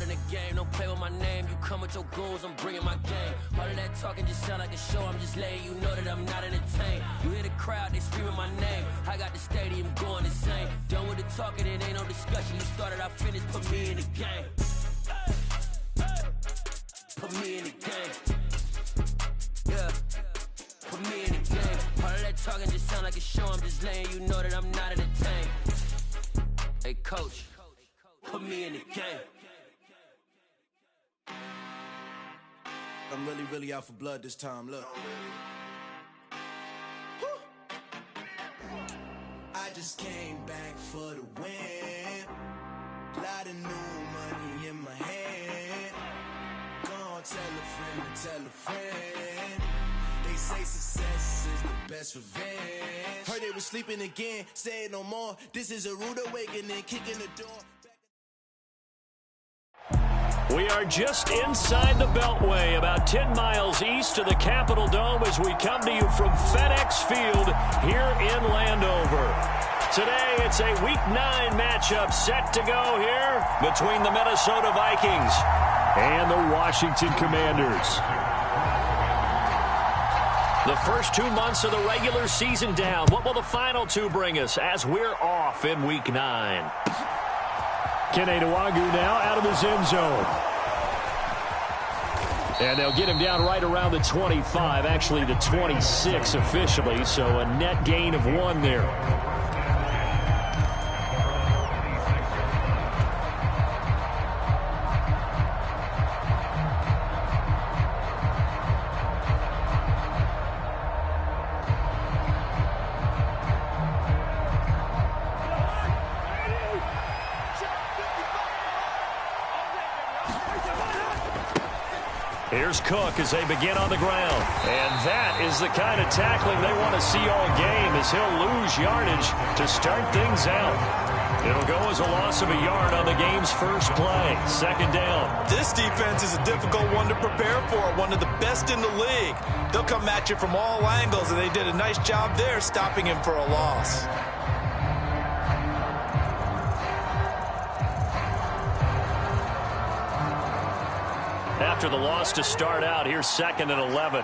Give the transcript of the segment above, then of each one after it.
in the game, don't play with my name. You come with your goons, I'm bringing my game. All of that talking just sound like a show, I'm just letting you know that I'm not entertained. You hear the crowd, they screaming my name. I got the stadium going insane. Done with the talking, it ain't no discussion. You started, I finished, put me in the game. Put me in the game. Yeah. Put me in the game. All of that talking just sound like a show, I'm just letting you know that I'm not entertained. Hey, coach, put me in the game. I'm really out for blood this time, look. I just came back for the win. Lot of new money in my hand. Gonna tell a friend. They say success is the best revenge. Heard they were sleeping again, say it no more. This is a rude awakening, kicking the door. We are just inside the Beltway, about 10 miles east of the Capitol Dome as we come to you from FedEx Field here in Landover. Today, it's a Week 9 matchup set to go here between the Minnesota Vikings and the Washington Commanders. The first 2 months of the regular season down. What will the final 2 bring us as we're off in Week 9? Keneduagu now out of his end zone. And they'll get him down right around the 25, actually the 26 officially, so a net gain of 1 there. Here's Cook as they begin on the ground. And that is the kind of tackling they want to see all game, as he'll lose yardage to start things out. It'll go as a loss of a yard on the game's first play. Second down. This defense is a difficult one to prepare for, one of the best in the league. They'll come at you from all angles, and they did a nice job there stopping him for a loss. After the loss to start out, here's 2nd and 11.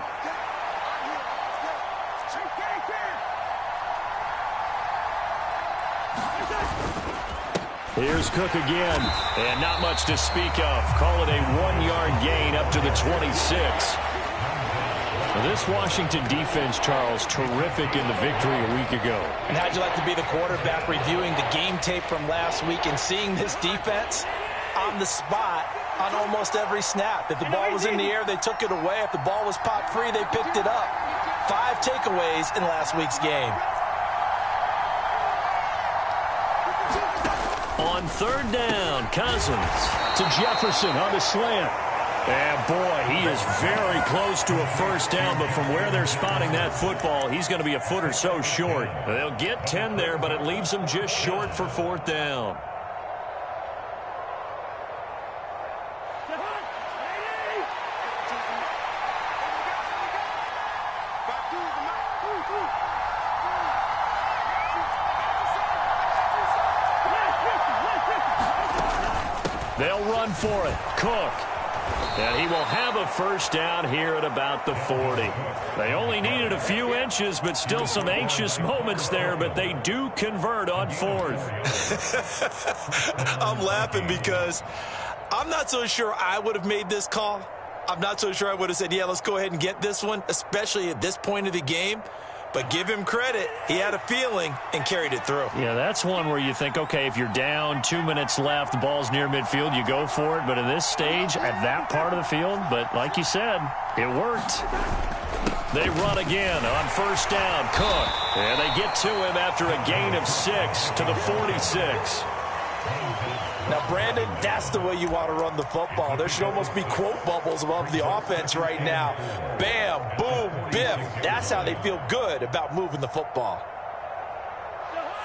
Here's Cook again, and not much to speak of. Call it a 1-yard gain up to the 26. Well, this Washington defense, Charles, terrific in the victory a week ago. And how'd you like to be the quarterback reviewing the game tape from last week and seeing this defense on the spot on almost every snap? If the ball was in the air, they took it away. If the ball was popped free, they picked it up. 5 takeaways in last week's game. On 3rd down, Cousins to Jefferson on the slant. And boy, he is very close to a first down, but from where they're spotting that football, he's going to be a foot or so short. They'll get 10 there, but it leaves them just short for 4th down. They'll run for it. Cook. And he will have a first down here at about the 40. They only needed a few inches, but still some anxious moments there, but they do convert on 4th. I'm laughing because I'm not so sure I would have made this call. I'm not so sure I would have said, yeah, let's go ahead and get this one, especially at this point of the game. But give him credit. He had a feeling and carried it through. Yeah, that's one where you think, okay, if you're down, 2 minutes left, the ball's near midfield, you go for it. But in this stage, at that part of the field, but like you said, it worked. They run again on first down. Cook. And they get to him after a gain of 6 to the 46. Now, Brandon, that's the way you want to run the football. There should almost be quote bubbles above the offense right now. Bam, boom, biff. That's how they feel good about moving the football.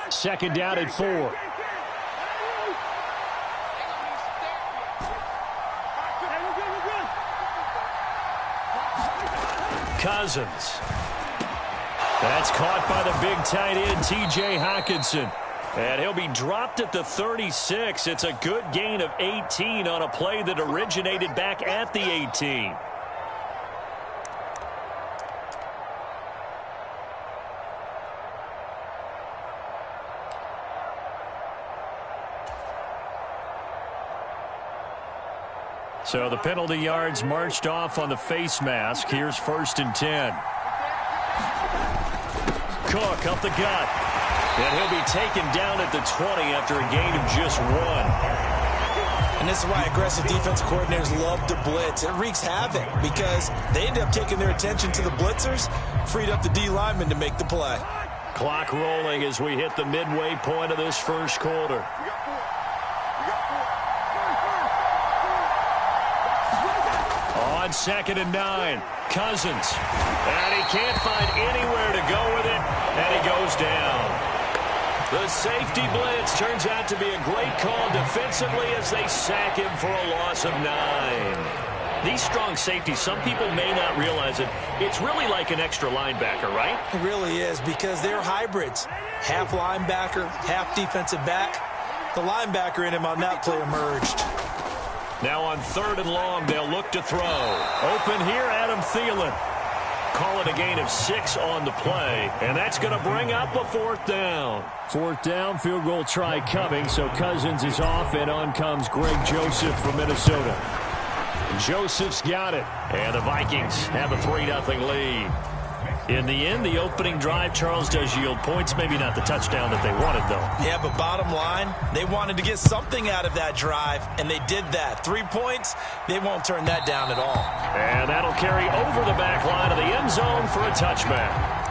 Second down at 4. Cousins. That's caught by the big tight end, T.J. Hockenson. And he'll be dropped at the 36. It's a good gain of 18 on a play that originated back at the 18. So the penalty yards marched off on the face mask. Here's 1st and 10. Cook up the gut. And he'll be taken down at the 20 after a gain of just 1. And this is why aggressive defense coordinators love to blitz. It wreaks havoc because they end up taking their attention to the blitzers, freed up the D lineman to make the play. Clock rolling as we hit the midway point of this first quarter. On 2nd and 9, Cousins. And he can't find anywhere to go with it, and he goes down. The safety blitz turns out to be a great call defensively as they sack him for a loss of 9. These strong safeties, some people may not realize it. It's really like an extra linebacker, right? It really is because they're hybrids. Half linebacker, half defensive back. The linebacker in him on that play emerged. Now on 3rd and long, they'll look to throw. Open here, Adam Thielen. Call it a gain of 6 on the play, and that's going to bring up a 4th down. 4th down, field goal try coming, so Cousins is off, and on comes Greg Joseph from Minnesota. Joseph's got it, and the Vikings have a 3-0 lead. In the end, the opening drive, Charles, does yield points. Maybe not the touchdown that they wanted, though. Yeah, but bottom line, they wanted to get something out of that drive, and they did that. 3 points, they won't turn that down at all. And that'll carry over the back line of the end zone for a touchback.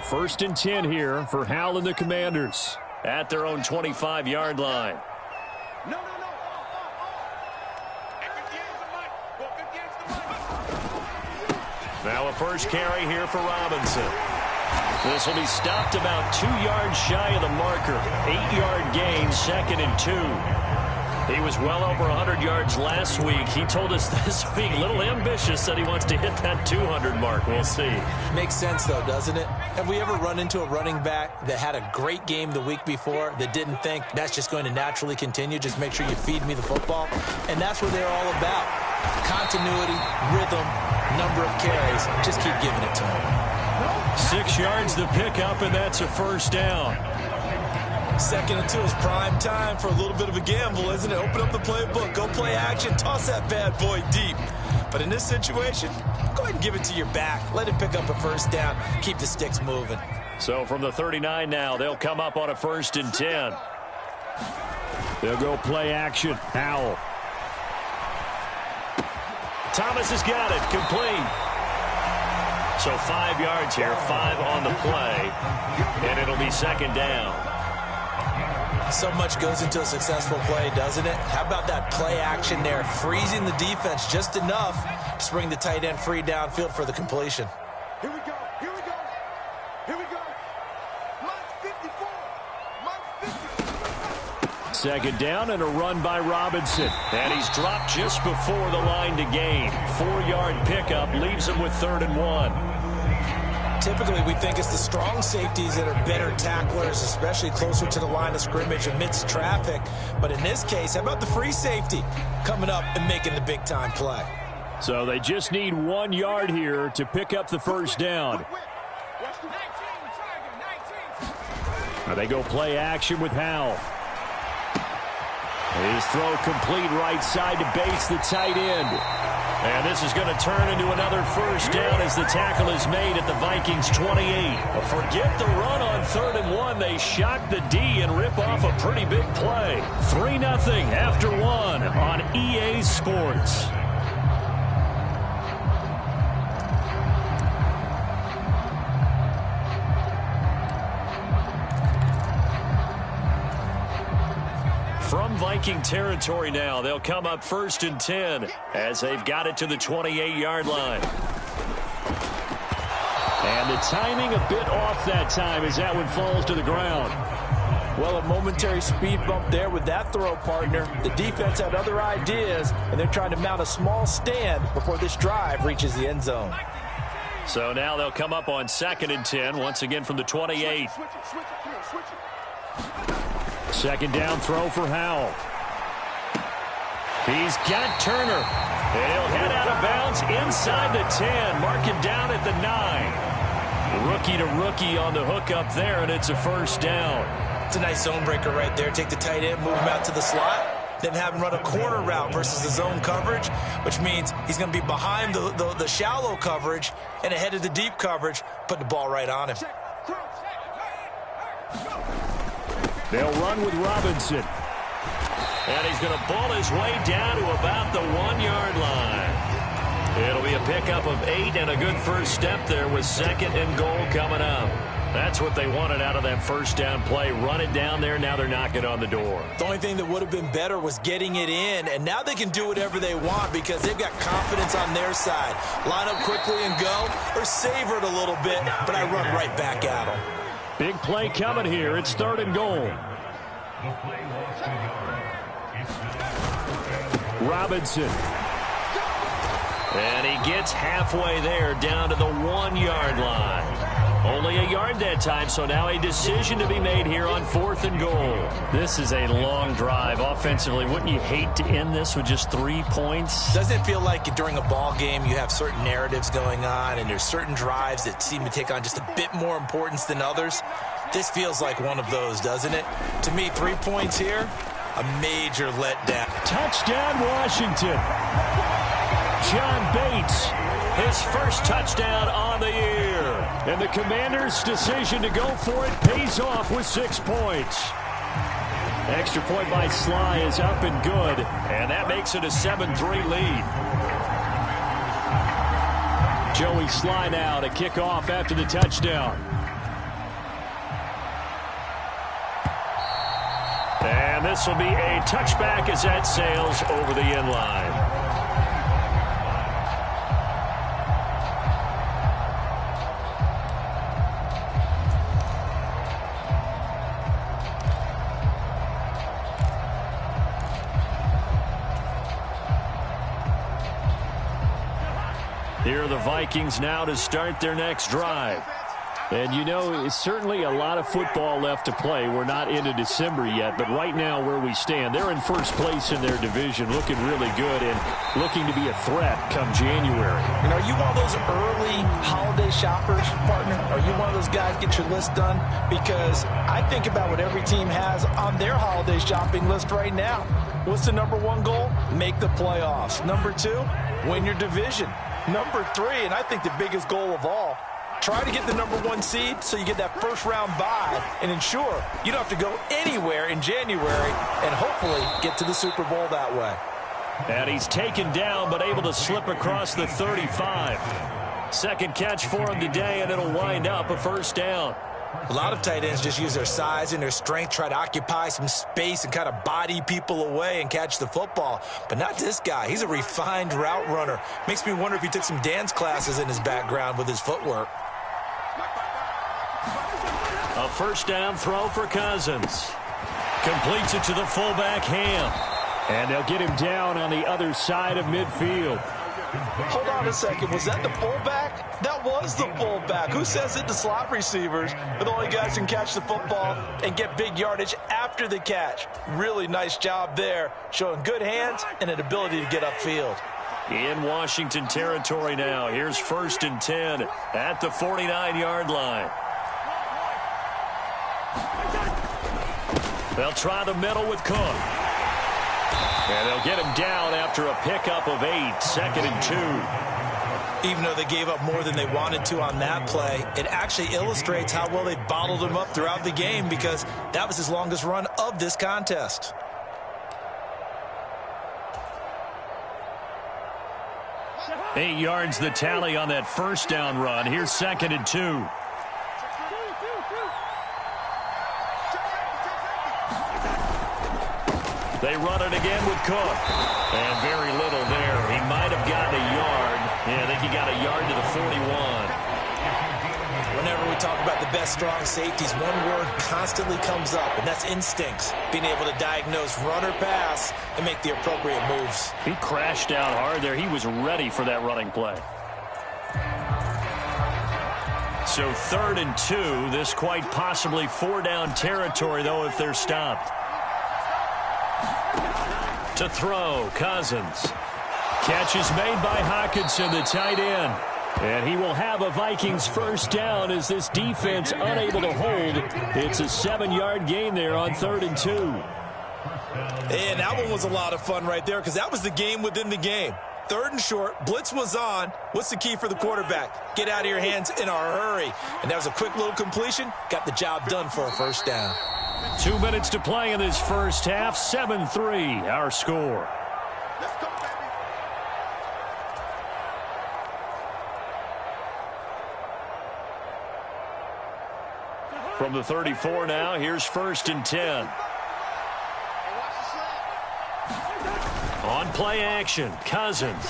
First and 10 here for Hal and the Commanders at their own 25-yard line. Now a first carry here for Robinson. This will be stopped about 2 yards shy of the marker. 8-yard gain, 2nd and 2. He was well over 100 yards last week. He told us this week, a little ambitious, that he wants to hit that 200 mark. We'll see. Makes sense, though, doesn't it? Have we ever run into a running back that had a great game the week before that didn't think that's just going to naturally continue? Just make sure you feed me the football. And that's what they're all about. Continuity, rhythm, number of carries. Just keep giving it to him. 6 yards the pickup, and that's a first down. 2nd and 2 is prime time for a little bit of a gamble, isn't it? Open up the playbook, go play action, toss that bad boy deep. But in this situation, go ahead and give it to your back. Let him pick up a first down. Keep the sticks moving. So from the 39 now, they'll come up on a 1st and 10. They'll go play action. Howell. Thomas has got it. Complete. So 5 yards here, 5 on the play, and it'll be 2nd down. So much goes into a successful play, doesn't it? How about that play action there, freezing the defense just enough to bring the tight end free downfield for the completion. Here we go, here we go, here we go. Mark 54, Mark 50. 2nd down and a run by Robinson. And he's dropped just before the line to gain. 4-yard pickup leaves him with 3rd and 1. Typically, we think it's the strong safeties that are better tacklers, especially closer to the line of scrimmage amidst traffic. But in this case, how about the free safety coming up and making the big-time play? So they just need 1 yard here to pick up the first down. Now they go play action with Howell. His throw complete right side to Bates, the tight end. And this is going to turn into another first down as the tackle is made at the Vikings 28. Forget the run on 3rd and 1. They shock the D and rip off a pretty big play. 3-0 after 1 on EA Sports. From Viking territory now, they'll come up 1st and 10 as they've got it to the 28-yard line. And the timing a bit off that time as that one falls to the ground. Well, a momentary speed bump there with that throw, partner. The defense had other ideas, and they're trying to mount a small stand before this drive reaches the end zone. So now they'll come up on 2nd and 10, once again from the 28. Second down throw for Howell. He's got Turner. And he'll head out of bounds inside the 10, marking down at the 9. Rookie to rookie on the hook up there, and it's a first down. It's a nice zone breaker right there. Take the tight end, move him out to the slot, then have him run a corner route versus the zone coverage, which means he's going to be behind the shallow coverage and ahead of the deep coverage, putting the ball right on him. They'll run with Robinson. And he's going to ball his way down to about the 1-yard line. It'll be a pickup of 8 and a good first step there with 2nd and goal coming up. That's what they wanted out of that first down play. Run it down there. Now they're knocking on the door. The only thing that would have been better was getting it in, and now they can do whatever they want because they've got confidence on their side. Line up quickly and go, or savor it a little bit, but I run right back at them. Big play coming here. It's 3rd and goal. Robinson. And he gets halfway there down to the 1-yard line. Only a yard that time, so now a decision to be made here on 4th and goal. This is a long drive offensively. Wouldn't you hate to end this with just 3 points? Doesn't it feel like during a ball game you have certain narratives going on and there's certain drives that seem to take on just a bit more importance than others? This feels like one of those, doesn't it? To me, 3 points here, a major letdown. Touchdown, Washington. John Bates, his first touchdown on the year. And the Commanders' decision to go for it pays off with 6 points. Extra point by Sly is up and good. And that makes it a 7-3 lead. Joey Sly now to kick off after the touchdown. And this will be a touchback as that sails over the end line. Here are the Vikings now to start their next drive. And, you know, it's certainly a lot of football left to play. We're not into December yet, but right now where we stand, they're in first place in their division, looking really good and looking to be a threat come January. And are you one of those early holiday shoppers, partner? Are you one of those guys get your list done? Because I think about what every team has on their holiday shopping list right now. What's the number 1 goal? Make the playoffs. Number 2, win your division. Number 3, and I think the biggest goal of all, try to get the number 1 seed so you get that first round bye and ensure you don't have to go anywhere in January and hopefully get to the Super Bowl that way. And he's taken down but able to slip across the 35. Second catch for him today, and it'll wind up a first down. A lot of tight ends just use their size and their strength, try to occupy some space and kind of body people away and catch the football. But not this guy. He's a refined route runner. Makes me wonder if he took some dance classes in his background with his footwork. A first down throw for Cousins. Completes it to the fullback, Ham. And they'll get him down on the other side of midfield. Hold on a second. Was that the fullback? That was the fullback. Who says it to slot receivers? But the only guys can catch the football and get big yardage after the catch. Really nice job there, showing good hands and an ability to get upfield. In Washington territory now. Here's 1st and 10 at the 49-yard line. They'll try the middle with Cook. And they'll get him down after a pickup of 8, 2nd and 2. Even though they gave up more than they wanted to on that play, it actually illustrates how well they bottled him up throughout the game because that was his longest run of this contest. Eight yards the tally on that first down run. Here's 2nd and 2. They run it again with Cook. And very little there. He might have gotten a yard. Yeah, I think he got a yard to the 41. Whenever we talk about the best strong safeties, one word constantly comes up, and that's instincts. Being able to diagnose run or pass and make the appropriate moves. He crashed out hard there. He was ready for that running play. So 3rd and 2. This quite possibly 4-down territory, though, if they're stopped. To throw, Cousins. Catch is made by Hockenson, the tight end. And he will have a Vikings first down as this defense unable to hold. It's a 7-yard gain there on 3rd and 2. And that one was a lot of fun right there because that was the game within the game. 3rd and short, blitz was on. What's the key for the quarterback? Get out of your hands in a hurry. And that was a quick little completion. Got the job done for a first down. 2 minutes to play in this first half. 7-3, our score. From the 34 now, here's 1st and 10. On play action, Cousins.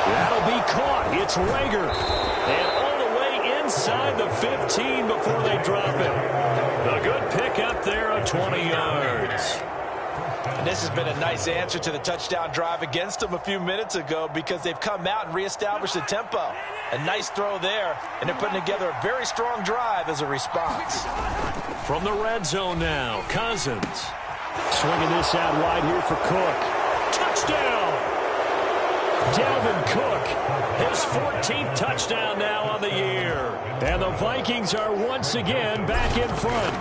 That'll be caught. It's Rager. And all the way inside the 15 before they drop it. A good pickup there of 20 yards. And this has been a nice answer to the touchdown drive against them a few minutes ago because they've come out and reestablished the tempo. A nice throw there, and they're putting together a very strong drive as a response. From the red zone now, Cousins. Swinging this out wide here for Cook. Touchdown! Dalvin Cook, his 14th touchdown now on the year. And the Vikings are once again back in front.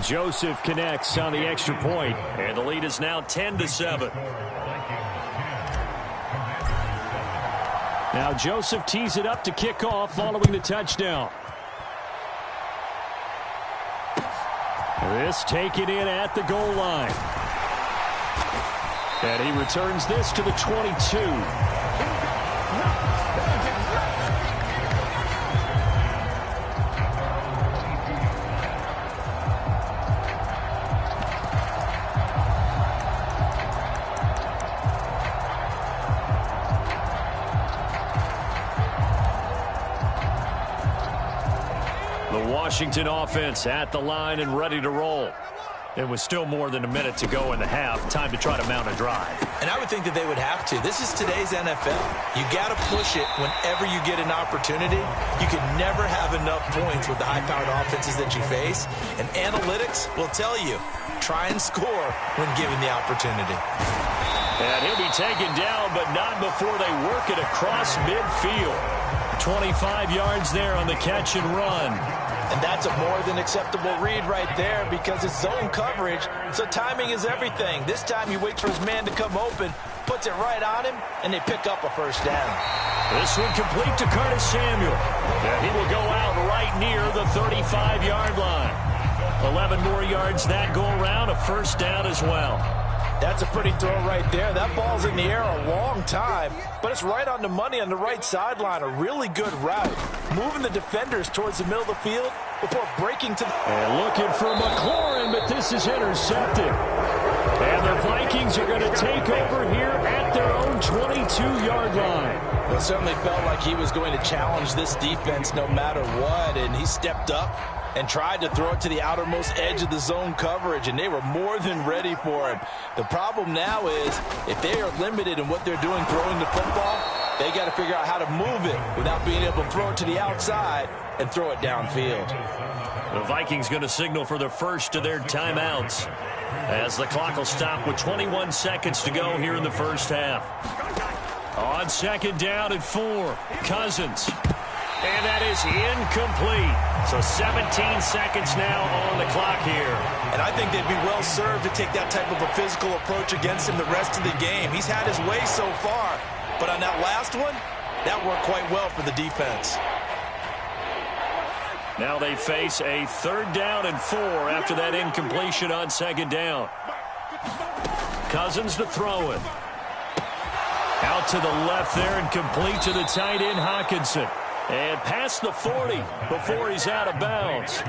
Joseph connects on the extra point, and the lead is now 10-7. Now Joseph tees it up to kick off following the touchdown. This taken in at the goal line. And he returns this to the 22. Washington offense at the line and ready to roll. It was still more than a minute to go in the half. Time to try to mount a drive. And I would think that they would have to. This is today's NFL. You got to push it whenever you get an opportunity. You can never have enough points with the high-powered offenses that you face. And analytics will tell you, try and score when given the opportunity. And he'll be taken down, but not before they work it across midfield. 25 yards there on the catch and run. And that's a more than acceptable read right there because it's zone coverage, so timing is everything. This time he waits for his man to come open, puts it right on him, and they pick up a first down. This one complete to Curtis Samuel. And he will go out right near the 35-yard line. 11 more yards that go around, a first down as well. That's a pretty throw right there. That ball's in the air a long time, but it's right on the money on the right sideline. A really good route. Moving the defenders towards the middle of the field before breaking to the... And looking for McLaurin, but this is intercepted. And the Vikings are going to take over here at their own 22-yard line. Well, it certainly felt like he was going to challenge this defense no matter what, and he stepped up and tried to throw it to the outermost edge of the zone coverage, and they were more than ready for him. The problem now is if they are limited in what they're doing throwing the football, they got to figure out how to move it without being able to throw it to the outside and throw it downfield. The Vikings going to signal for the first of their timeouts as the clock will stop with 21 seconds to go here in the first half. On second down at 4, Cousins. And that is incomplete. So 17 seconds now on the clock here. And I think they'd be well served to take that type of a physical approach against him the rest of the game. He's had his way so far. But on that last one, that worked quite well for the defense. Now they face a 3rd down and 4 after that incompletion on second down. Cousins to throw it. Out to the left there and complete to the tight end, Hockenson. And past the 40 before he's out of bounds.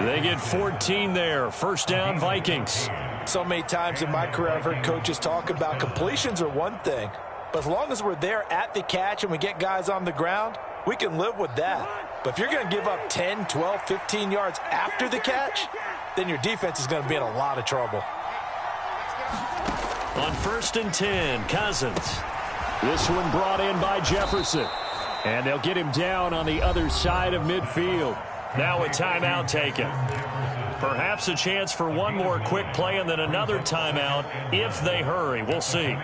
They get 14 there. First down, Vikings. So many times in my career I've heard coaches talk about completions are one thing, But as long as we're there at the catch and we get guys on the ground, we can live with that. But if you're going to give up 10, 12, 15 yards after the catch, then your defense is going to be in a lot of trouble. On 1st and 10, Cousins. This one brought in by Jefferson. And they'll get him down on the other side of midfield. Now a timeout taken. Perhaps a chance for one more quick play and then another timeout if they hurry. We'll see.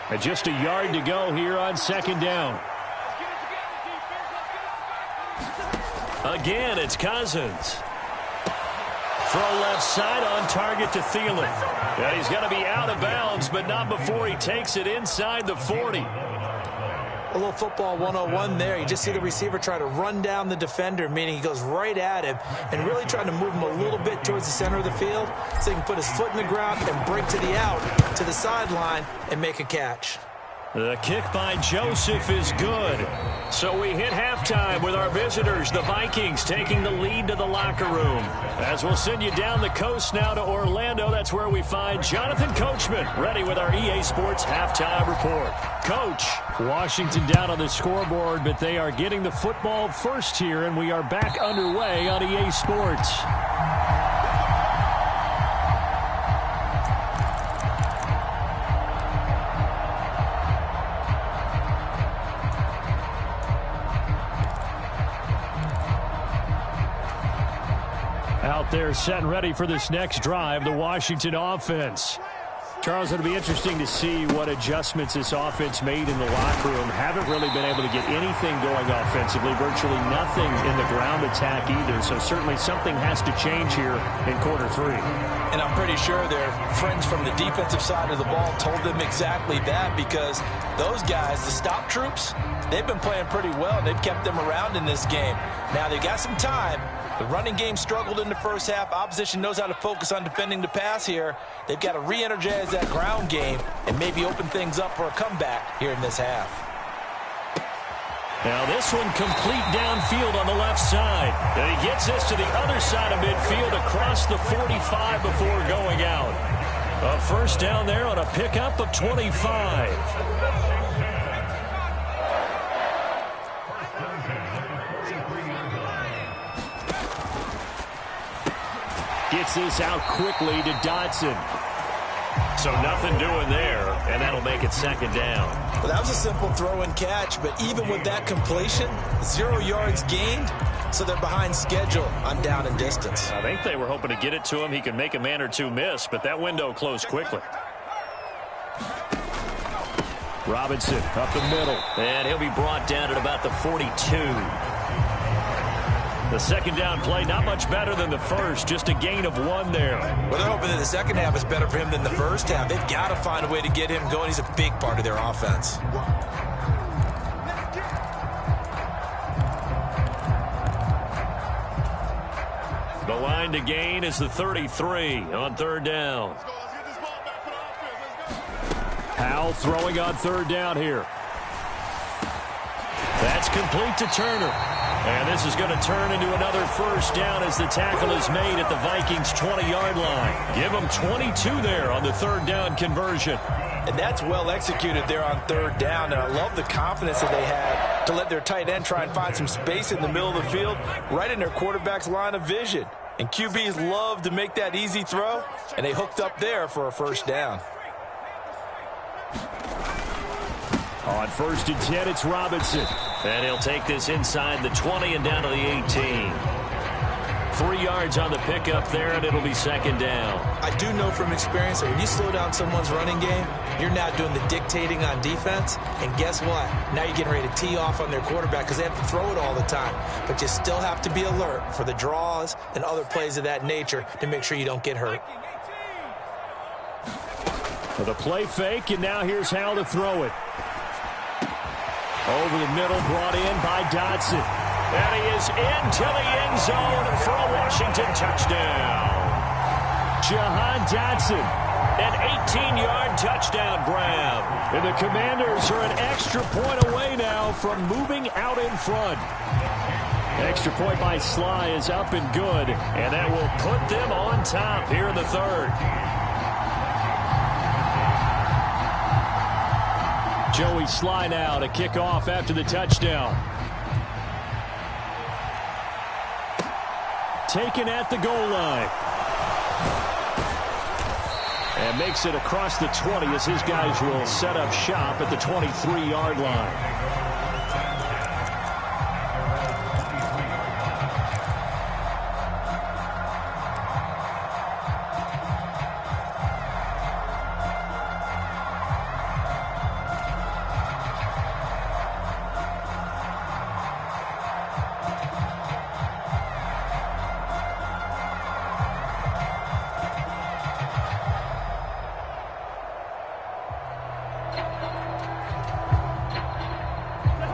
And just a yard to go here on 2nd down. Again, it's Cousins. Throw left side on target to Thielen. And he's going to be out of bounds, but not before he takes it inside the 40. A little football 101 there. You just see the receiver try to run down the defender, meaning he goes right at him and really trying to move him a little bit towards the center of the field so he can put his foot in the ground and break to the out, to the sideline, and make a catch. The kick by Joseph is good. So we hit halftime with our visitors, the Vikings, taking the lead to the locker room. As we'll send you down the coast now to Orlando, that's where we find Jonathan Coachman, ready with our EA Sports Halftime Report. Coach, Washington down on the scoreboard, but they are getting the football first here, and we are back underway on EA Sports. Out there set and ready for this next drive, the Washington offense. Charles, it'll be interesting to see what adjustments this offense made in the locker room. Haven't really been able to get anything going offensively, virtually nothing in the ground attack either. So certainly something has to change here in quarter 3. And I'm pretty sure their friends from the defensive side of the ball told them exactly that, because those guys, the stop troops, they've been playing pretty well. They've kept them around in this game. Now they got some time. The running game struggled in the first half. Opposition knows how to focus on defending the pass here. They've got to re-energize that ground game and maybe open things up for a comeback here in this half. Now this one complete downfield on the left side. And he gets this to the other side of midfield across the 45 before going out. A first down there on a pickup of 25. Gets this out quickly to Dotson. So nothing doing there, and that'll make it 2nd down. Well, that was a simple throw and catch, but even with that completion, 0 yards gained, so they're behind schedule on down and distance. I think they were hoping to get it to him. He could make a man or two miss, but that window closed quickly. Robinson up the middle, and he'll be brought down at about the 42. The 2nd down play, not much better than the first, just a gain of 1 there. Well, they're hoping that the second half is better for him than the first half. They've got to find a way to get him going. He's a big part of their offense. The line to gain is the 33 on 3rd down. Howell throwing on 3rd down here. That's complete to Turner. And this is going to turn into another first down as the tackle is made at the Vikings' 20-yard line. Give them 22 there on the 3rd down conversion. And that's well executed there on 3rd down. And I love the confidence that they had to let their tight end try and find some space in the middle of the field, right in their quarterback's line of vision. And QBs love to make that easy throw, and they hooked up there for a first down. On 1st and 10, it's Robinson. And he'll take this inside the 20 and down to the 18. 3 yards on the pickup there, and it'll be 2nd down. I do know from experience that when you slow down someone's running game, you're now doing the dictating on defense. And guess what? Now you're getting ready to tee off on their quarterback because they have to throw it all the time. But you still have to be alert for the draws and other plays of that nature to make sure you don't get hurt. The play fake, and now here's Howell to throw it. Over the middle, brought in by Dotson. And he is into the end zone for a Washington touchdown. Jahan Dotson An 18-yard touchdown grab. And the Commanders are an extra point away now from moving out in front. Extra point by Sly is up and good, and that will put them on top here in the third. Joey Sly now to kick off after the touchdown. Taken at the goal line. And makes it across the 20 as his guys will set up shop at the 23-yard line.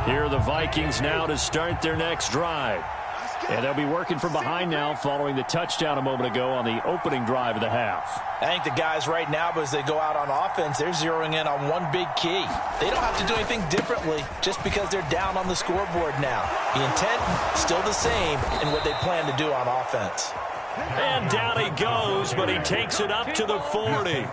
Here are the Vikings now to start their next drive. And they'll be working from behind now following the touchdown a moment ago on the opening drive of the half. I think the guys right now, as they go out on offense, they're zeroing in on one big key. They don't have to do anything differently just because they're down on the scoreboard now. The intent still the same in what they plan to do on offense. And down he goes, but he takes it up to the 40.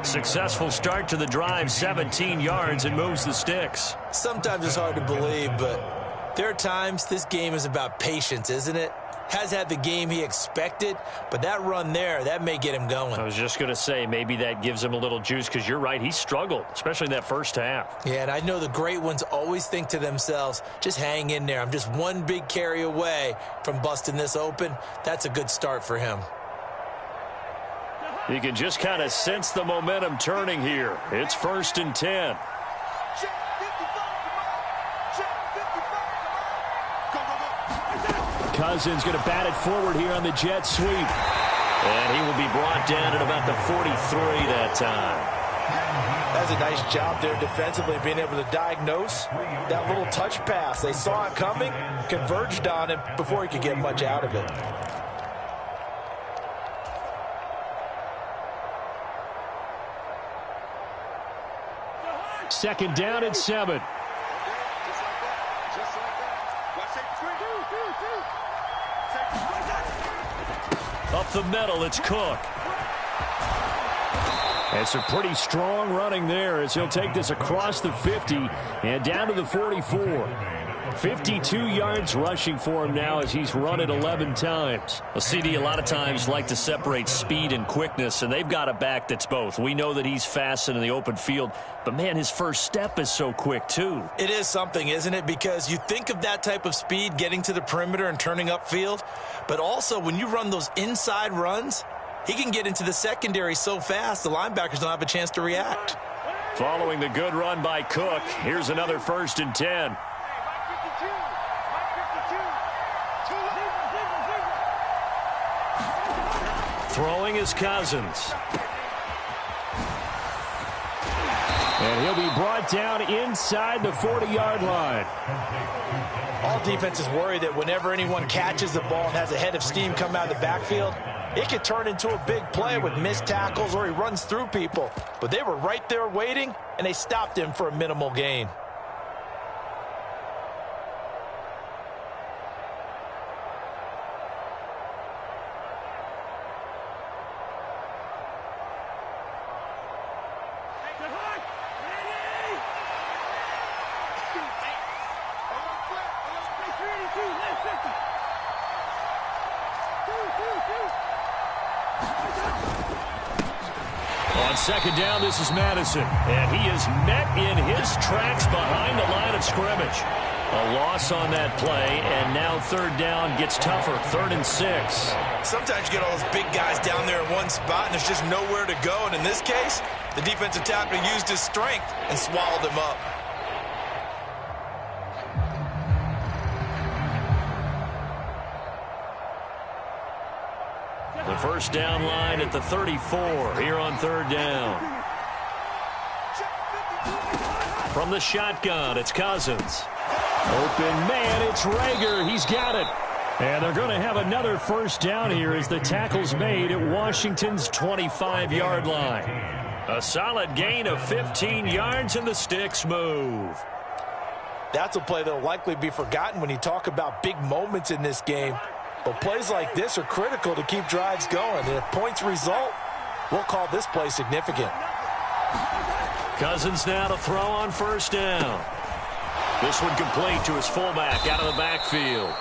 Successful start to the drive, 17 yards, and moves the sticks. Sometimes it's hard to believe, but there are times this game is about patience, isn't it? Has had the game he expected, but that run there, that may get him going. I was just going to say, maybe that gives him a little juice, because you're right, he struggled, especially in that first half. Yeah, and I know the great ones always think to themselves, just hang in there. I'm just one big carry away from busting this open. That's a good start for him. You can just kind of sense the momentum turning here. It's 1st and 10. Cousins going to bat it forward here on the jet sweep. And he will be brought down at about the 43 that time. That's a nice job there defensively, being able to diagnose that little touch pass. They saw it coming, converged on him before he could get much out of it. Second down and 7. Up the middle, it's Cook. And some pretty strong running there as he'll take this across the 50 and down to the 44. 52 yards rushing for him now as he's run it 11 times. Well, CD, a lot of times like to separate speed and quickness, and they've got a back that's both. We know that he's fast in the open field, but, man, his first step is so quick, too. It is something, isn't it? Because you think of that type of speed getting to the perimeter and turning upfield, but also when you run those inside runs, he can get into the secondary so fast the linebackers don't have a chance to react. Following the good run by Cook, here's another 1st and 10. Throwing is Cousins. And he'll be brought down inside the 40-yard line. All defenses worry that whenever anyone catches the ball and has a head of steam come out of the backfield, it could turn into a big play with missed tackles or he runs through people. But they were right there waiting, and they stopped him for a minimal gain. On second down, this is Madison, and he is met in his tracks behind the line of scrimmage. A loss on that play, and now third down gets tougher, 3rd and 6. Sometimes you get all those big guys down there in one spot, and there's just nowhere to go. And in this case, the defensive tackle used his strength and swallowed him up. The first down line at the 34 here on third down. From the shotgun, it's Cousins. Open man, it's Rager. He's got it. And they're going to have another first down here as the tackle's made at Washington's 25-yard line. A solid gain of 15 yards and the sticks move. That's a play that will likely be forgotten when you talk about big moments in this game. But plays like this are critical to keep drives going. And if points result, we'll call this play significant. Cousins now to throw on first down. This one complete to his fullback out of the backfield.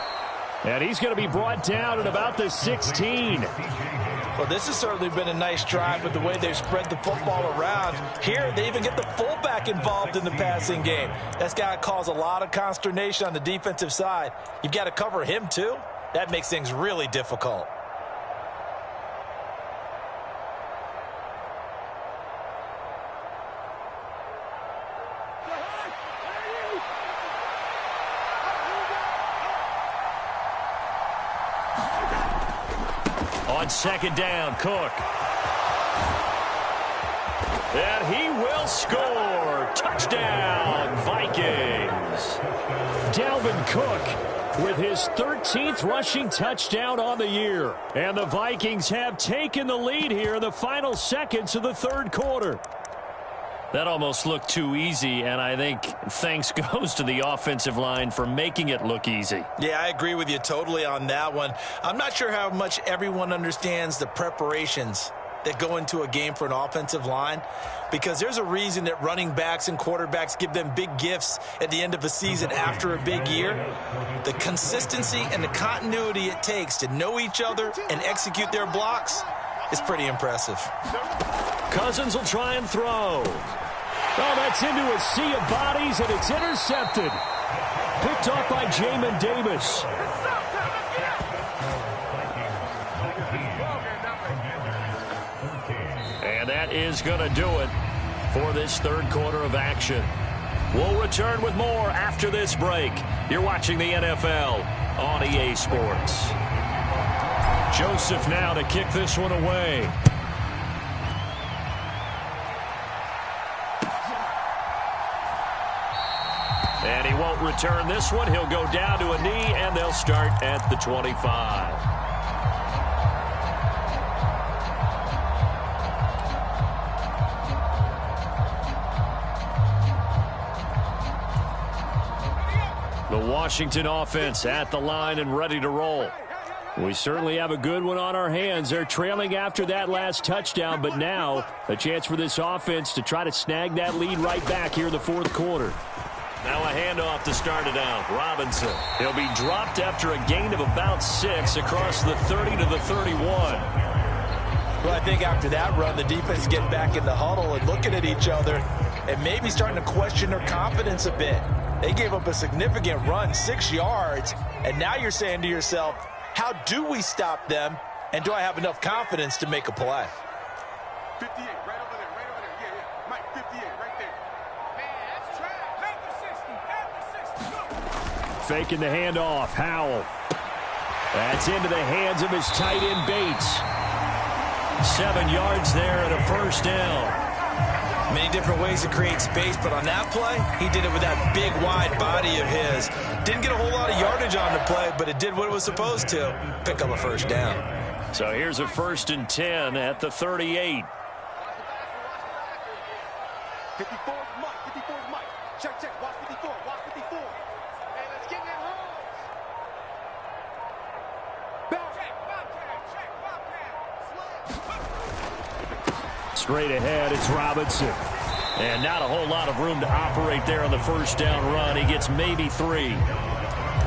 And he's going to be brought down at about the 16. Well, this has certainly been a nice drive with the way they've spread the football around. Here, they even get the fullback involved in the passing game. That's got to cause a lot of consternation on the defensive side. You've got to cover him, too. That makes things really difficult. On second down, Cook. And he will score. Touchdown, Vikings. Dalvin Cook with his 13th rushing touchdown on the year. And the Vikings have taken the lead here in the final seconds of the third quarter. That almost looked too easy, and I think thanks goes to the offensive line for making it look easy. Yeah, I agree with you totally on that one. I'm not sure how much everyone understands the preparations that go into a game for an offensive line, because there's a reason that running backs and quarterbacks give them big gifts at the end of a season after a big year. The consistency and the continuity it takes to know each other and execute their blocks is pretty impressive. Cousins will try and throw. Oh, that's into a sea of bodies, and it's intercepted. Picked off by Jamin Davis. And that is going to do it for this third quarter of action. We'll return with more after this break. You're watching the NFL on EA Sports. Joseph now to kick this one away. And he won't return this one. He'll go down to a knee, and they'll start at the 25. The Washington offense at the line and ready to roll. We certainly have a good one on our hands. They're trailing after that last touchdown, but now a chance for this offense to try to snag that lead right back here in the fourth quarter. Now a handoff to start it out. Robinson. He'll be dropped after a gain of about 6 across the 30 to the 31. Well, I think after that run, the defense getting back in the huddle and looking at each other and maybe starting to question their confidence a bit. They gave up a significant run, 6 yards, and now you're saying to yourself, how do we stop them, and do I have enough confidence to make a play? 58, right over there, yeah. Mike, 58, right there. Man, that's trash. Have the 60. Faking the handoff, Howell. That's into the hands of his tight end, Bates. 7 yards there and a first down. Many different ways to create space, but on that play, he did it with that big, wide body of his. Didn't get a whole lot of yardage on the play, but it did what it was supposed to, pick up a first down. So here's a 1st and 10 at the 38. 54 is Mike, 54 is Mike. Check, watch 54, watch 54. Hey, let's get that home. Straight ahead, it's Robinson. And not a whole lot of room to operate there on the first down run. He gets maybe 3.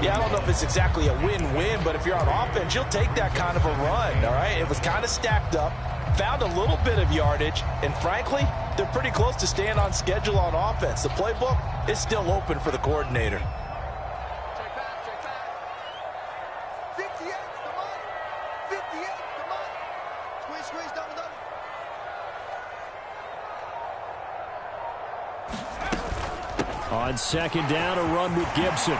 Yeah, I don't know if it's exactly a win-win, but if you're on offense, you'll take that kind of a run, all right? It was kind of stacked up, found a little bit of yardage, and frankly, they're pretty close to staying on schedule on offense. The playbook is still open for the coordinator. Check back. 58, come on. 58, come on. Squeeze, double. On second down, a run with Gibson.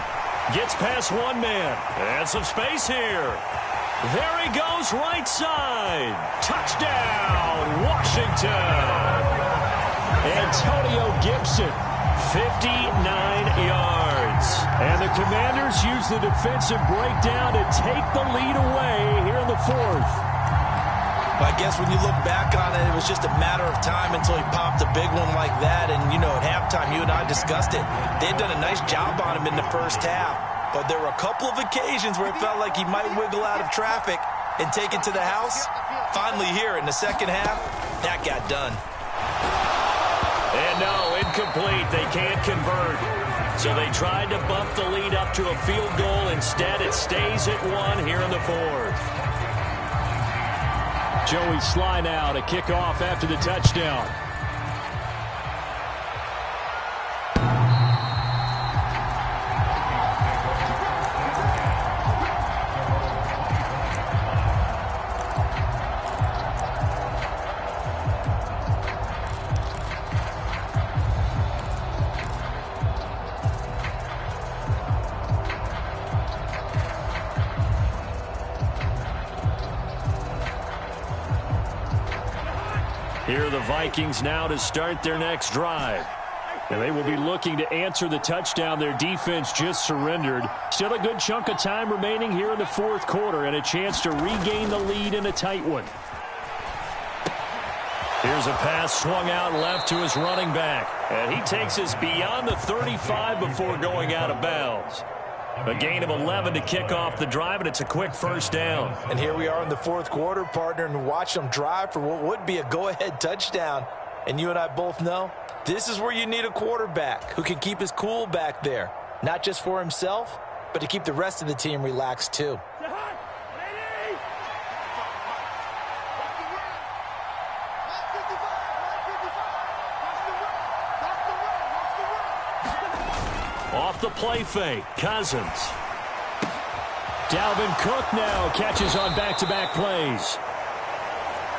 Gets past one man. And some space here. There he goes, right side. Touchdown, Washington. Antonio Gibson 59 yards. And the Commanders use the defensive breakdown to take the lead away here in the fourth. I guess when you look back on it, it was just a matter of time until he popped a big one like that. And, you know, at halftime, you and I discussed it. They had done a nice job on him in the first half. But there were a couple of occasions where it felt like he might wiggle out of traffic and take it to the house. Finally here in the second half, that got done. And no, incomplete. They can't convert. So they tried to bump the lead up to a field goal. Instead, it stays at 1 here in the fourth. Joey Sly now to kick off after the touchdown. Here are the Vikings now to start their next drive. And they will be looking to answer the touchdown their defense just surrendered. Still a good chunk of time remaining here in the fourth quarter and a chance to regain the lead in a tight one. Here's a pass swung out left to his running back. And he takes us beyond the 35 before going out of bounds. A gain of 11 to kick off the drive, and it's a quick first down. And here we are in the fourth quarter, partner, and watch them drive for what would be a go-ahead touchdown. And you and I both know this is where you need a quarterback who can keep his cool back there, not just for himself, but to keep the rest of the team relaxed too. Off the play fake, Cousins. Dalvin Cook now catches on back-to-back plays.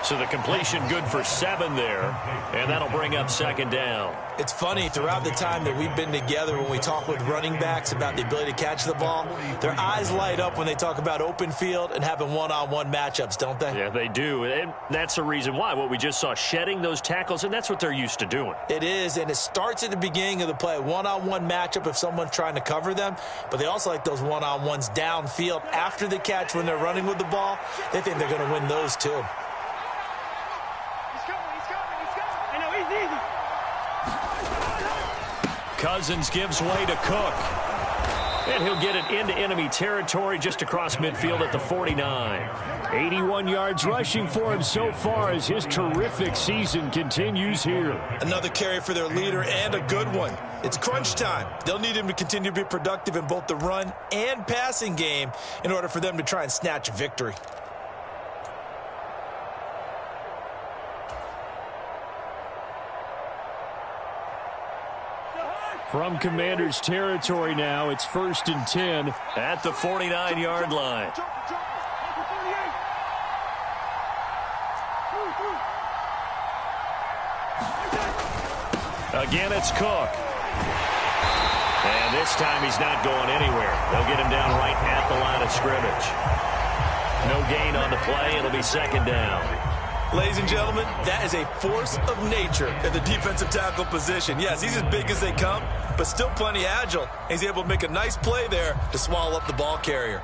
So the completion good for 7 there, and that'll bring up second down. It's funny, throughout the time that we've been together, when we talk with running backs about the ability to catch the ball, their eyes light up when they talk about open field and having one-on-one matchups, don't they? Yeah, they do, and that's the reason why. What we just saw, shedding those tackles, and that's what they're used to doing. It is, and it starts at the beginning of the play. One-on-one matchup if someone's trying to cover them, but they also like those one-on-ones downfield after the catch when they're running with the ball. They think they're going to win those too. Cousins gives way to Cook. And he'll get it into enemy territory just across midfield at the 49. 81 yards rushing for him so far as his terrific season continues here. Another carry for their leader and a good one. It's crunch time. They'll need him to continue to be productive in both the run and passing game in order for them to try and snatch a victory. From Commanders territory now, it's 1st and 10 at the 49-yard line. Again, it's Cook. And this time he's not going anywhere. They'll get him down right at the line of scrimmage. No gain on the play. It'll be second down. Ladies and gentlemen, that is a force of nature at the defensive tackle position. Yes, he's as big as they come, but still plenty agile. He's able to make a nice play there to swallow up the ball carrier.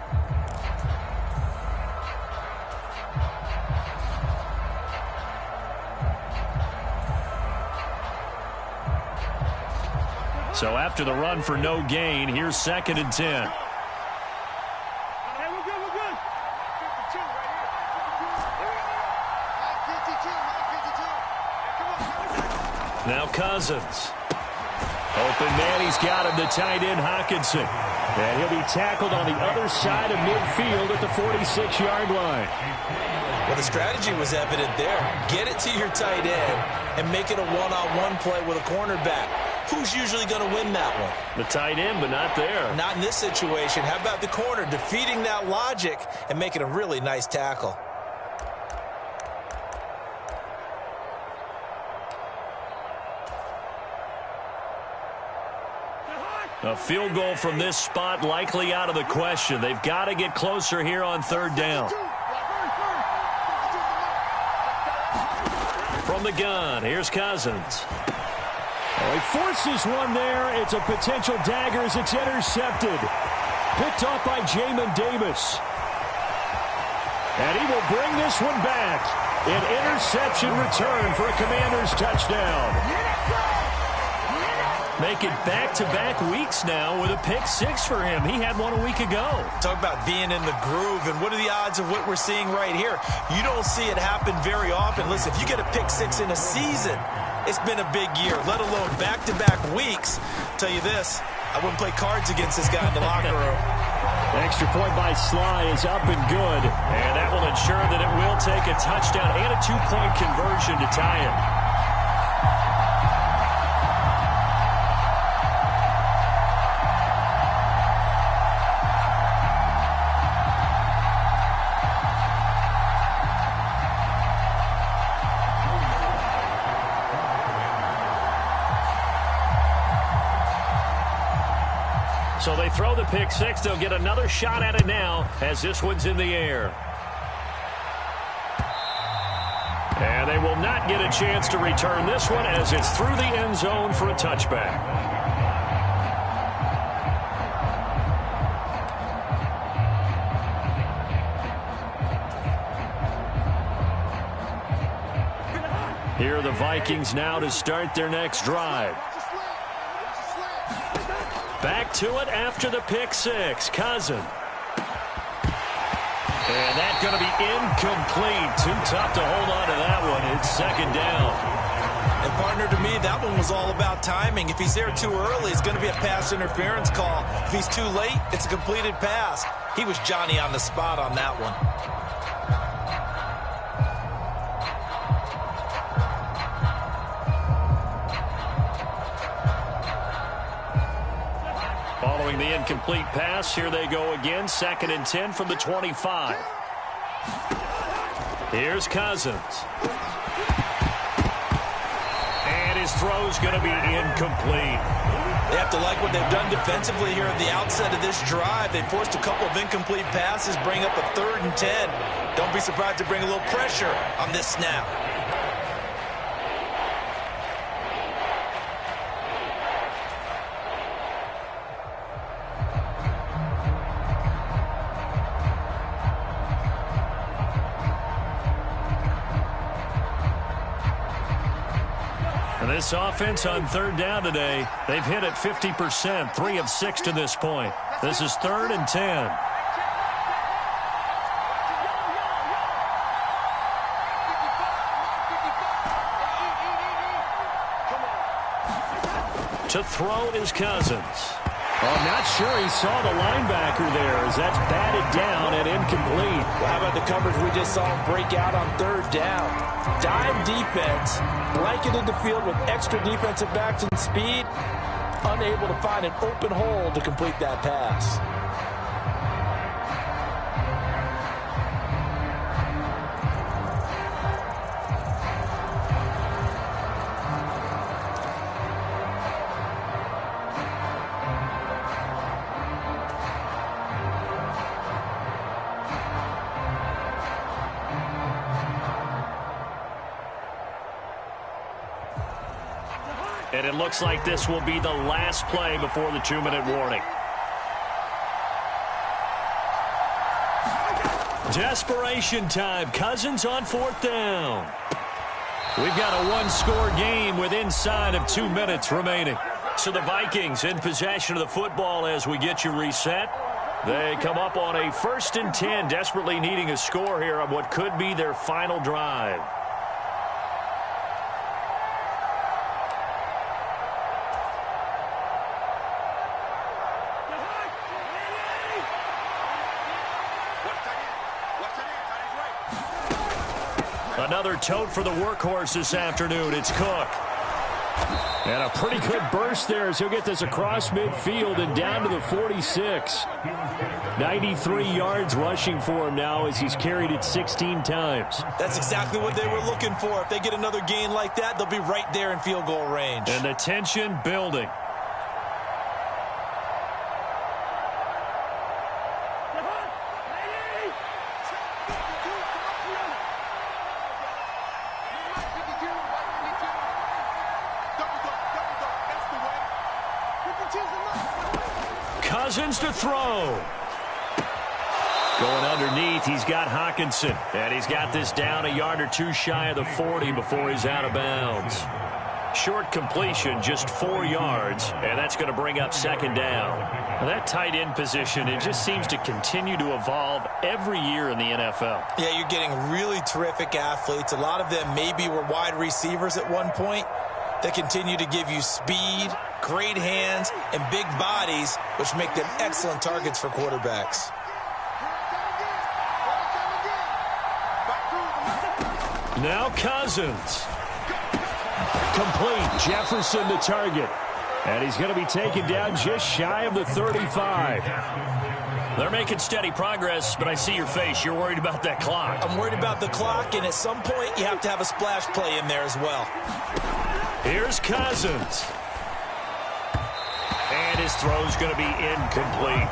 So after the run for no gain, here's 2nd and 10. Now Cousins. Open man, he's got him, the tight end Hockenson. And he'll be tackled on the other side of midfield at the 46-yard line. Well, the strategy was evident there. Get it to your tight end and make it a one-on-one play with a cornerback. Who's usually going to win that one? The tight end, but not there. Not in this situation. How about the corner defeating that logic and making a really nice tackle? A field goal from this spot likely out of the question. They've got to get closer here on 3rd down. From the gun, here's Cousins. Oh, he forces one there. It's a potential dagger as it's intercepted. Picked off by Jamin Davis. And he will bring this one back. An interception return for a Commanders touchdown. Make it back-to-back weeks now with a pick six for him. He had one a week ago. Talk about being in the groove, and what are the odds of what we're seeing right here? You don't see it happen very often. Listen, if you get a pick six in a season, it's been a big year, let alone back-to-back weeks. Tell you this, I wouldn't play cards against this guy in the locker room. Extra point by Sly is up and good. And that will ensure that it will take a touchdown and a two-point conversion to tie it. So they throw the pick six. They'll get another shot at it now as this one's in the air. And they will not get a chance to return this one as it's through the end zone for a touchback. Here are the Vikings now to start their next drive. Back to it after the pick six. Cousin. And that's going to be incomplete. Too tough to hold on to that one. It's second down. And partner, to me, that one was all about timing. If he's there too early, it's going to be a pass interference call. If he's too late, it's a completed pass. He was Johnny on the spot on that one. Following the incomplete pass, here they go again. 2nd and 10 from the 25. Here's Cousins. And his throw's going to be incomplete. They have to like what they've done defensively here at the outset of this drive. They forced a couple of incomplete passes, bring up a 3rd and 10. Don't be surprised to bring a little pressure on this snap. This offense on 3rd down today, they've hit it 50%, 3 of 6 to this point. This is 3rd and 10. To throw is Cousins. Well, I'm not sure he saw the linebacker there as that's batted down and incomplete. Well, how about the coverage we just saw him break out on 3rd down? Dime defense, blanketed the field with extra defensive backs and speed, unable to find an open hole to complete that pass. And it looks like this will be the last play before the 2-minute warning. Desperation time. Cousins on 4th down. We've got a one-score game with inside of 2 minutes remaining. So the Vikings in possession of the football as we get you reset. They come up on a 1st and 10, desperately needing a score here on what could be their final drive. Another tote for the workhorse this afternoon. It's Cook. And a pretty good burst there as he'll get this across midfield and down to the 46. 93 yards rushing for him now as he's carried it 16 times. That's exactly what they were looking for. If they get another gain like that, they'll be right there in field goal range. And the tension building. Cousins to throw. Going underneath, he's got Hawkinson. And he's got this down a yard or two shy of the 40 before he's out of bounds. Short completion, just 4 yards, and that's going to bring up second down. Now that tight end position, it just seems to continue to evolve every year in the NFL. Yeah, you're getting really terrific athletes. A lot of them maybe were wide receivers at one point. They continue to give you speed, great hands, and big bodies, which make them excellent targets for quarterbacks. Now Cousins. Complete. Jefferson the target. And he's going to be taken down just shy of the 35. They're making steady progress, but I see your face. You're worried about that clock. I'm worried about the clock, and at some point you have to have a splash play in there as well. Here's Cousins. And his throw's going to be incomplete.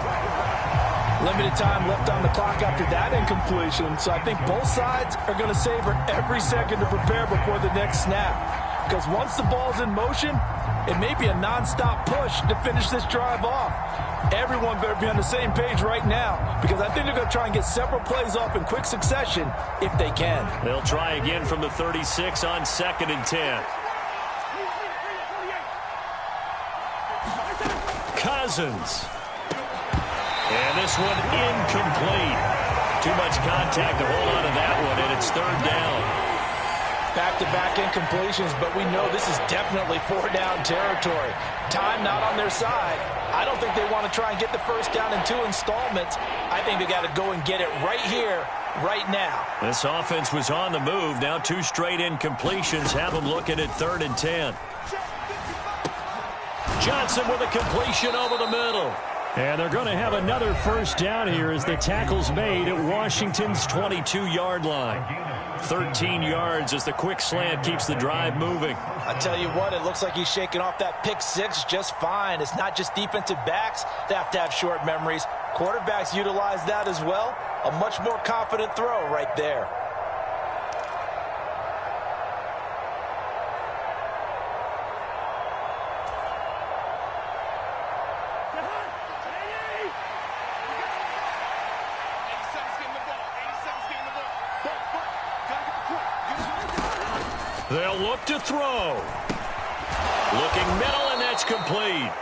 Limited time left on the clock after that incompletion, so I think both sides are going to savor every second to prepare before the next snap. Because once the ball's in motion, it may be a nonstop push to finish this drive off. Everyone better be on the same page right now, because I think they're going to try and get several plays off in quick succession if they can. They'll try again from the 36 on 2nd and 10. Cousins. And this one incomplete. Too much contact to hold on to that one, and it's 3rd down. Back-to-back incompletions, but we know this is definitely 4-down territory. Time not on their side. I don't think they want to try and get the first down in 2 installments. I think they got to go and get it right here, right now. This offense was on the move. Now 2 straight incompletions have them looking at 3rd and 10. Johnson with a completion over the middle. And they're going to have another first down here as the tackle's made at Washington's 22-yard line. 13 yards as the quick slant keeps the drive moving. I tell you what, it looks like he's shaking off that pick 6 just fine. It's not just defensive backs that have to have short memories. Quarterbacks utilize that as well. A much more confident throw right there. They'll look to throw. Looking middle, and that's complete.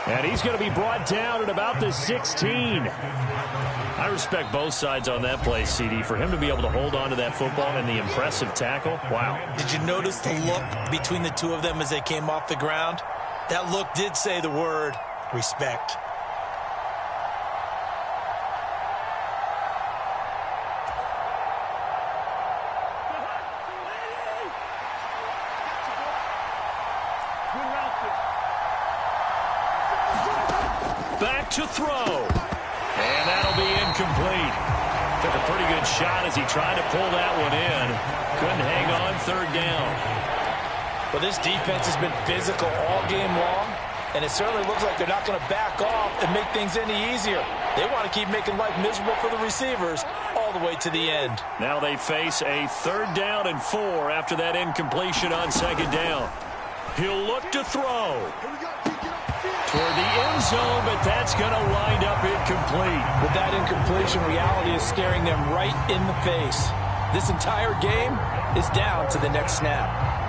And he's going to be brought down at about the 16. I respect both sides on that play, CD. For him to be able to hold on to that football and the impressive tackle, wow. Did you notice the look between the two of them as they came off the ground? That look did say the word respect. Back to throw. And that'll be incomplete. Took a pretty good shot as he tried to pull that one in. Couldn't hang on, 3rd down. Well, this defense has been physical all game long, and it certainly looks like they're not going to back off and make things any easier. They want to keep making life miserable for the receivers all the way to the end. Now they face a 3rd down and 4 after that incompletion on 2nd down. He'll look to throw toward the end zone, but that's going to wind up incomplete. With that incompletion, reality is staring them right in the face. This entire game is down to the next snap.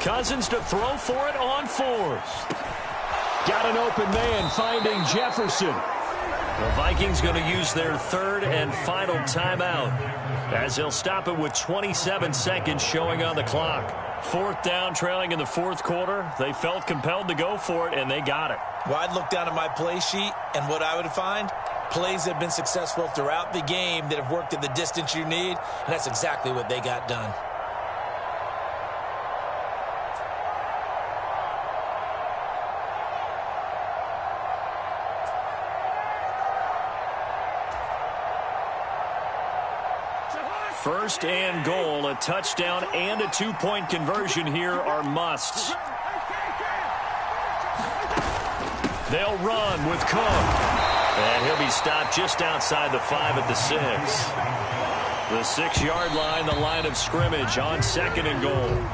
Cousins to throw for it on 4th. Got an open man finding Jefferson. The Vikings going to use their 3rd and final timeout as they'll stop it with 27 seconds showing on the clock. 4th down, trailing in the 4th quarter. They felt compelled to go for it, and they got it. Well, I'd look down at my play sheet, and what I would find, plays have been successful throughout the game that have worked at the distance you need, and that's exactly what they got done. First and goal, a touchdown and a two-point conversion here are musts. They'll run with Cook. And he'll be stopped just outside the 5 at the 6. The 6-yard line, the line of scrimmage on second and goal.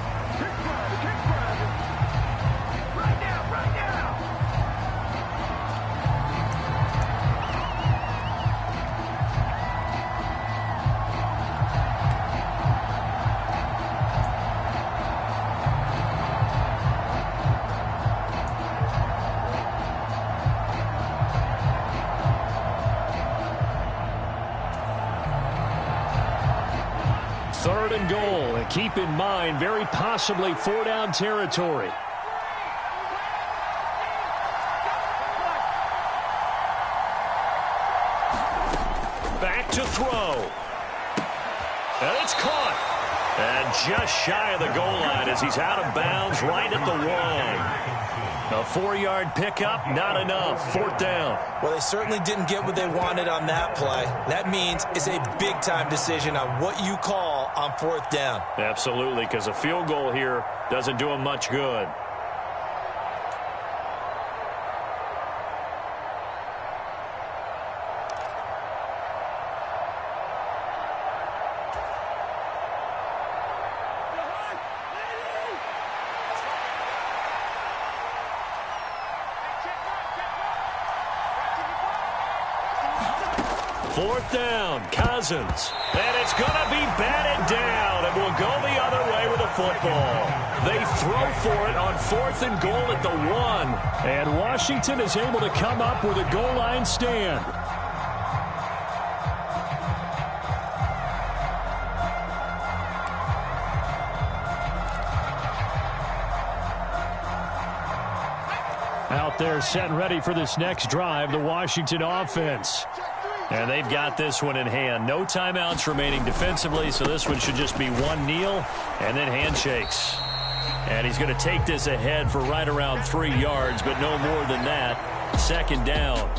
Third and goal, and keep in mind, very possibly 4-down territory. Back to throw. And it's caught. And just shy of the goal line as he's out of bounds right at the 1. A 4-yard pickup, not enough. 4th down. Well, they certainly didn't get what they wanted on that play. That means it's a big-time decision on what you call on 4th down. Absolutely, because a field goal here doesn't do him much good. Fourth down, Cousins. And it's going to be batted down, and will go the other way with the football. They throw for it on 4th and goal at the 1. And Washington is able to come up with a goal line stand. Out there set and ready for this next drive, the Washington offense. And they've got this one in hand. No timeouts remaining defensively, so this one should just be one kneel and then handshakes. And he's going to take this ahead for right around 3 yards, but no more than that. 2nd down.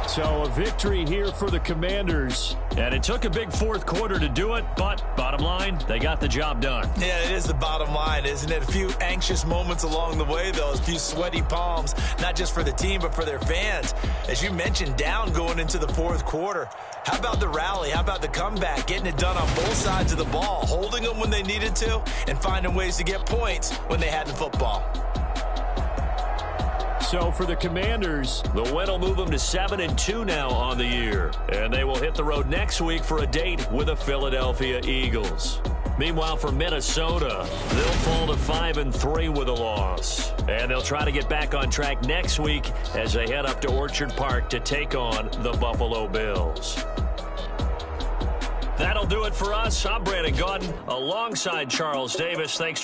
So a victory here for the Commanders. And it took a big 4th quarter to do it, but bottom line, they got the job done. Yeah, it is the bottom line, isn't it? A few anxious moments along the way, though. A few sweaty palms, not just for the team, but for their fans. As you mentioned, down going into the 4th quarter. How about the rally? How about the comeback? Getting it done on both sides of the ball, holding them when they needed to, and finding ways to get points when they had the football. So for the Commanders, the win will move them to 7-2 now on the year. And they will hit the road next week for a date with the Philadelphia Eagles. Meanwhile, for Minnesota, they'll fall to 5-3 with a loss. And they'll try to get back on track next week as they head up to Orchard Park to take on the Buffalo Bills. That'll do it for us. I'm Brandon Gaudin alongside Charles Davis. Thanks to our